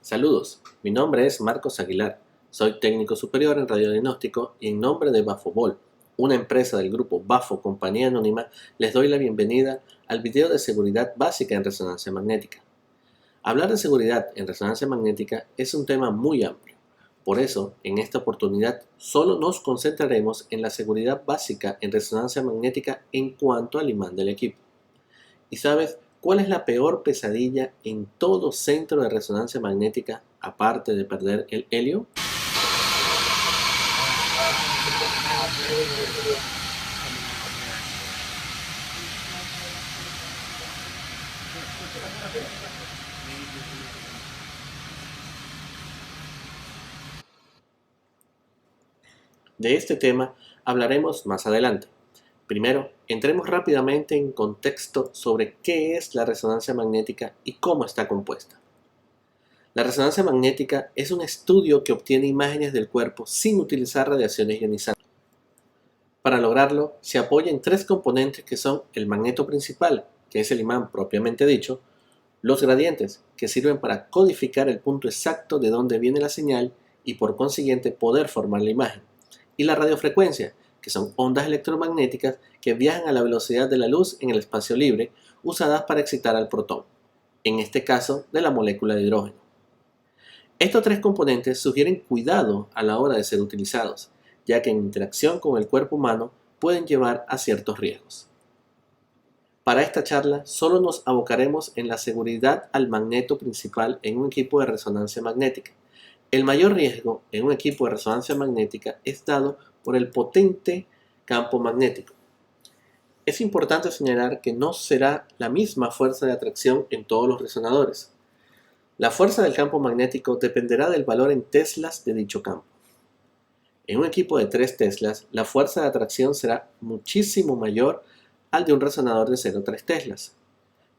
Saludos, mi nombre es Marcos Aguilar, soy técnico superior en radiodiagnóstico y en nombre de Bafobol, una empresa del grupo Bafo Compañía Anónima, les doy la bienvenida al video de seguridad básica en resonancia magnética. Hablar de seguridad en resonancia magnética es un tema muy amplio, por eso en esta oportunidad solo nos concentraremos en la seguridad básica en resonancia magnética en cuanto al imán del equipo. ¿Y sabes cuál es la peor pesadilla en todo centro de resonancia magnética aparte de perder el helio? De este tema hablaremos más adelante. Primero, entremos rápidamente en contexto sobre qué es la resonancia magnética y cómo está compuesta. La resonancia magnética es un estudio que obtiene imágenes del cuerpo sin utilizar radiaciones ionizantes. Para lograrlo, se apoya en tres componentes que son el magneto principal, que es el imán propiamente dicho, los gradientes, que sirven para codificar el punto exacto de dónde viene la señal y por consiguiente poder formar la imagen, y la radiofrecuencia, que son ondas electromagnéticas que viajan a la velocidad de la luz en el espacio libre, usadas para excitar al protón, en este caso de la molécula de hidrógeno. Estos tres componentes sugieren cuidado a la hora de ser utilizados, ya que en interacción con el cuerpo humano pueden llevar a ciertos riesgos. Para esta charla solo nos abocaremos en la seguridad al magneto principal en un equipo de resonancia magnética. El mayor riesgo en un equipo de resonancia magnética es dado por el potente campo magnético. Es importante señalar que no será la misma fuerza de atracción en todos los resonadores. La fuerza del campo magnético dependerá del valor en teslas de dicho campo. En un equipo de 3 teslas, la fuerza de atracción será muchísimo mayor al de un resonador de 0,3 teslas.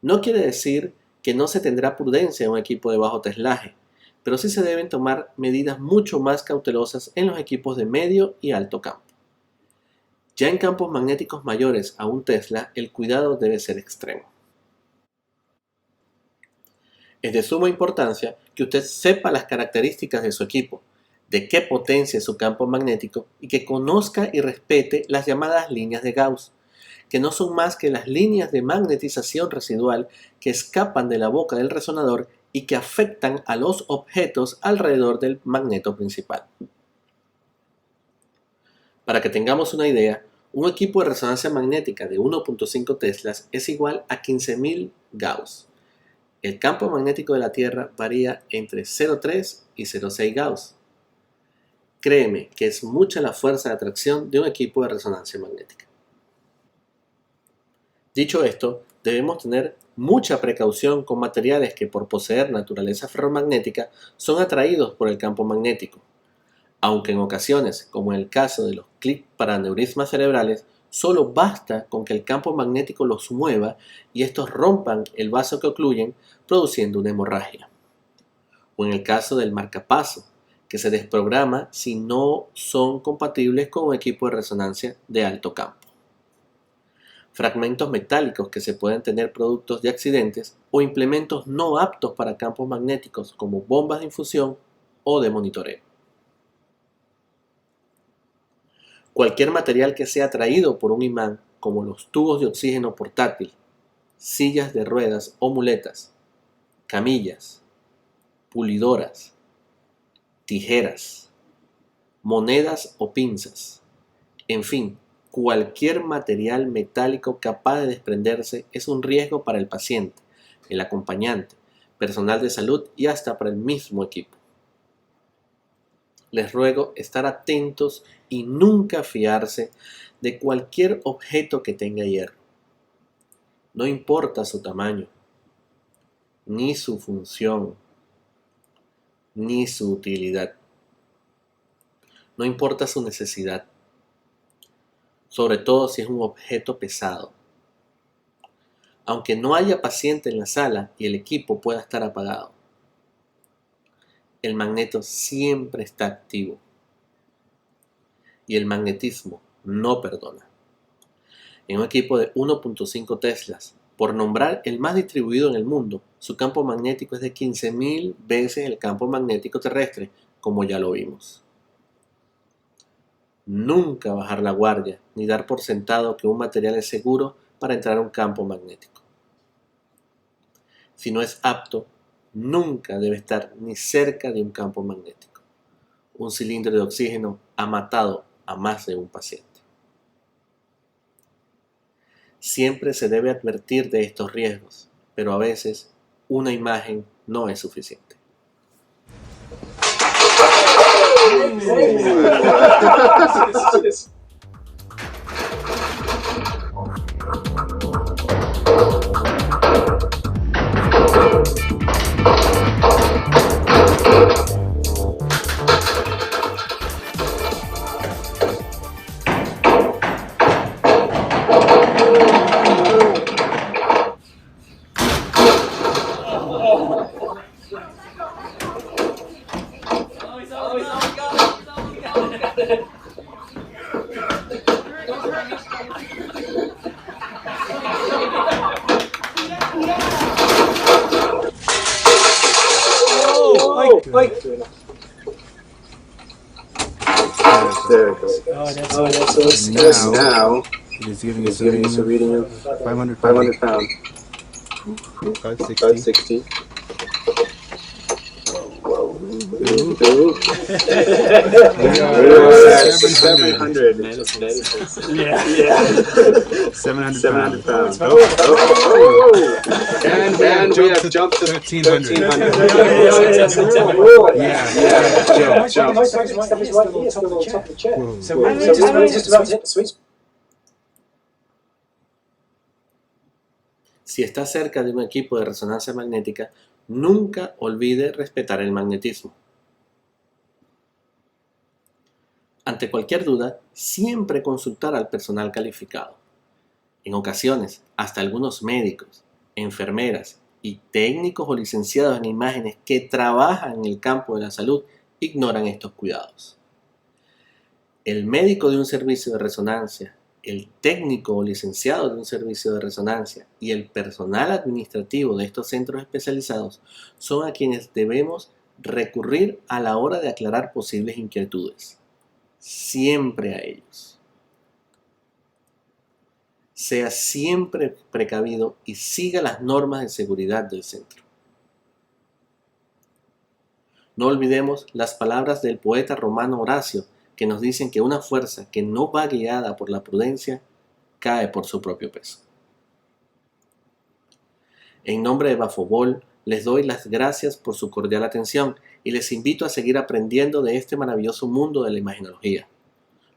No quiere decir que no se tendrá prudencia en un equipo de bajo teslaje, pero sí se deben tomar medidas mucho más cautelosas en los equipos de medio y alto campo. Ya en campos magnéticos mayores a un tesla, el cuidado debe ser extremo. Es de suma importancia que usted sepa las características de su equipo, de qué potencia es su campo magnético y que conozca y respete las llamadas líneas de Gauss, que no son más que las líneas de magnetización residual que escapan de la boca del resonador y que afectan a los objetos alrededor del magneto principal. Para que tengamos una idea, un equipo de resonancia magnética de 1.5 teslas es igual a 15.000 Gauss. El campo magnético de la Tierra varía entre 0,3 y 0,6 Gauss. Créeme que es mucha la fuerza de atracción de un equipo de resonancia magnética. Dicho esto, debemos tener mucha precaución con materiales que por poseer naturaleza ferromagnética son atraídos por el campo magnético, aunque en ocasiones, como en el caso de los clips para aneurismas cerebrales, solo basta con que el campo magnético los mueva y estos rompan el vaso que ocluyen, produciendo una hemorragia. O en el caso del marcapaso, que se desprograma si no son compatibles con un equipo de resonancia de alto campo. Fragmentos metálicos que se pueden tener productos de accidentes o implementos no aptos para campos magnéticos como bombas de infusión o de monitoreo. Cualquier material que sea atraído por un imán, como los tubos de oxígeno portátil, sillas de ruedas o muletas, camillas, pulidoras, tijeras, monedas o pinzas, en fin, cualquier material metálico capaz de desprenderse es un riesgo para el paciente, el acompañante, personal de salud y hasta para el mismo equipo. Les ruego estar atentos y nunca fiarse de cualquier objeto que tenga hierro. No importa su tamaño, ni su función, ni su utilidad. No importa su necesidad, sobre todo si es un objeto pesado. Aunque no haya paciente en la sala y el equipo pueda estar apagado, el magneto siempre está activo y el magnetismo no perdona. En un equipo de 1.5 teslas, Por nombrar el más distribuido en el mundo, su campo magnético es de 15.000 veces el campo magnético terrestre, como ya lo vimos. Nunca bajar la guardia, ni dar por sentado que un material es seguro para entrar a un campo magnético. Si no es apto, nunca debe estar ni cerca de un campo magnético. Un cilindro de oxígeno ha matado a más de un paciente. Siempre se debe advertir de estos riesgos, pero a veces una imagen no es suficiente. There it goes. Oh, that's now It is giving it's us a giving us a reading reading of of 500 500 pounds. 560. 560. Ooh. We We're are at 700. 700 pounds. Oh. And we have jumped to 1300. Yeah. Jump. Whoa. Just about to hit the sweet spot. Si está cerca de un equipo de resonancia magnética, nunca olvide respetar el magnetismo. Ante cualquier duda, siempre consultar al personal calificado. En ocasiones, hasta algunos médicos, enfermeras y técnicos o licenciados en imágenes que trabajan en el campo de la salud ignoran estos cuidados. El médico de un servicio de resonancia, el técnico o licenciado de un servicio de resonancia y el personal administrativo de estos centros especializados son a quienes debemos recurrir a la hora de aclarar posibles inquietudes. Siempre a ellos. Sea siempre precavido y siga las normas de seguridad del centro. No olvidemos las palabras del poeta romano Horacio, que nos dicen que una fuerza que no va guiada por la prudencia cae por su propio peso. En nombre de Bafobol, les doy las gracias por su cordial atención y les invito a seguir aprendiendo de este maravilloso mundo de la imagenología.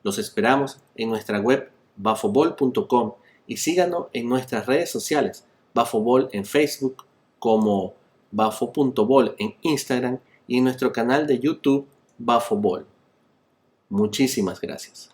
Los esperamos en nuestra web bafobol.com y síganos en nuestras redes sociales, Bafobol en Facebook, como bafo.bol en Instagram y en nuestro canal de YouTube Bafobol. Muchísimas gracias.